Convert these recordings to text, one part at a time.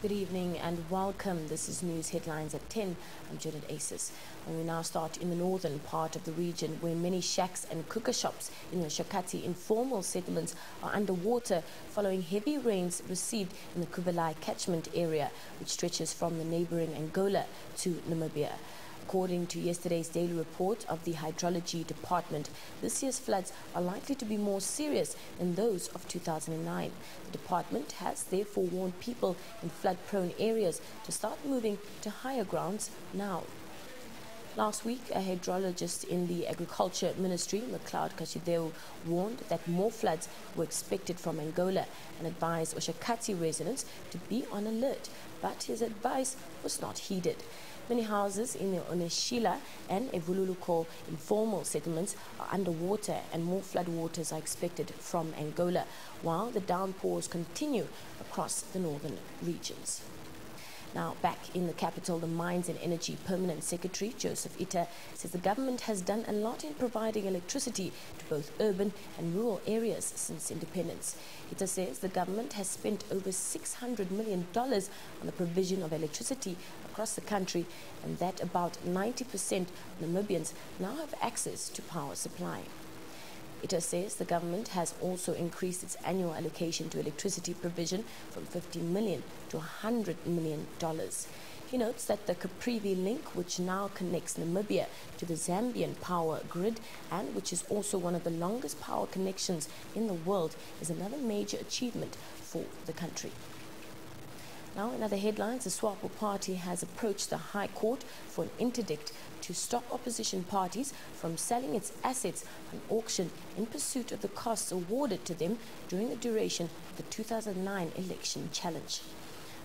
Good evening and welcome. This is news headlines at 10. I'm Judith Asis. And we now start in the northern part of the region where many shacks and cooker shops in the Shakati informal settlements are underwater following heavy rains received in the Kubalai catchment area, which stretches from the neighboring Angola to Namibia. According to yesterday's daily report of the Hydrology Department, this year's floods are likely to be more serious than those of 2009. The department has therefore warned people in flood-prone areas to start moving to higher grounds now. Last week, a hydrologist in the Agriculture Ministry, McLeod Kashideu, warned that more floods were expected from Angola and advised Oshakati residents to be on alert, but his advice was not heeded. Many houses in the Oneshila and Evululuko informal settlements are underwater and more floodwaters are expected from Angola, while the downpours continue across the northern regions. Now, back in the capital, the Mines and Energy Permanent Secretary, Joseph Ita, says the government has done a lot in providing electricity to both urban and rural areas since independence. Ita says the government has spent over $600 million on the provision of electricity across the country and that about 90% of Namibians now have access to power supply. Ita says the government has also increased its annual allocation to electricity provision from $50 million to $100 million. He notes that the Caprivi link, which now connects Namibia to the Zambian power grid and which is also one of the longest power connections in the world, is another major achievement for the country. Now, in other headlines, the SWAPO party has approached the High Court for an interdict to stop opposition parties from selling its assets on auction in pursuit of the costs awarded to them during the duration of the 2009 election challenge.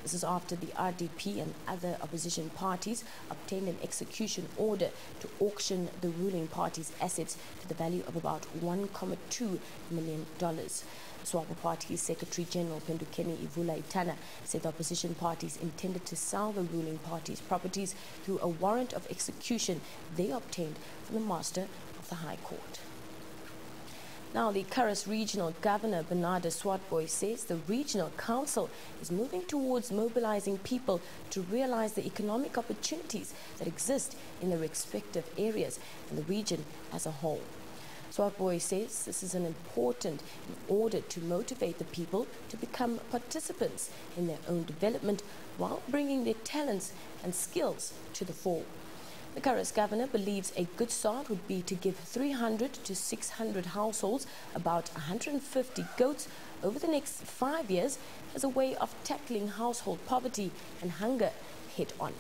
This is after the RDP and other opposition parties obtained an execution order to auction the ruling party's assets to the value of about $1.2 million. The SWAPO Party's Secretary General Pendukeni Ivula Itana said the opposition parties intended to sell the ruling party's properties through a warrant of execution they obtained from the Master of the High Court. Now, the Karas Regional Governor Bernardo Swartboy says the Regional Council is moving towards mobilizing people to realize the economic opportunities that exist in their respective areas and the region as a whole. Swartboy says this is important in order to motivate the people to become participants in their own development while bringing their talents and skills to the fore. The Karas governor believes a good start would be to give 300 to 600 households about 150 goats over the next 5 years as a way of tackling household poverty and hunger head on.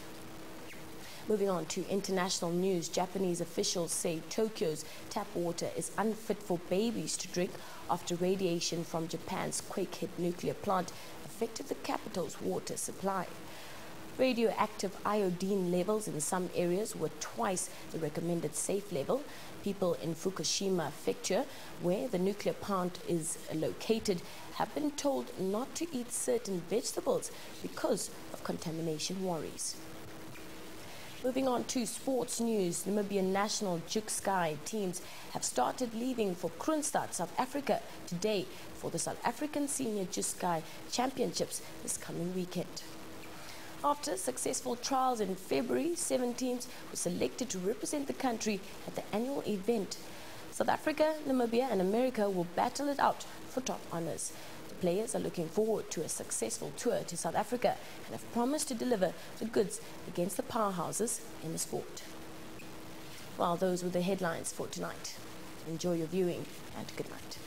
Moving on to international news, Japanese officials say Tokyo's tap water is unfit for babies to drink after radiation from Japan's quake-hit nuclear plant affected the capital's water supply. Radioactive iodine levels in some areas were twice the recommended safe level. People in Fukushima Prefecture, where the nuclear plant is located, have been told not to eat certain vegetables because of contamination worries. Moving on to sports news, Namibian national Juke Sky teams have started leaving for Kroonstad, South Africa today for the South African Senior Juke Sky Championships this coming weekend. After successful trials in February, 7 teams were selected to represent the country at the annual event. South Africa, Namibia and America will battle it out for top honours. The players are looking forward to a successful tour to South Africa and have promised to deliver the goods against the powerhouses in the sport. Well, those were the headlines for tonight. Enjoy your viewing and good night.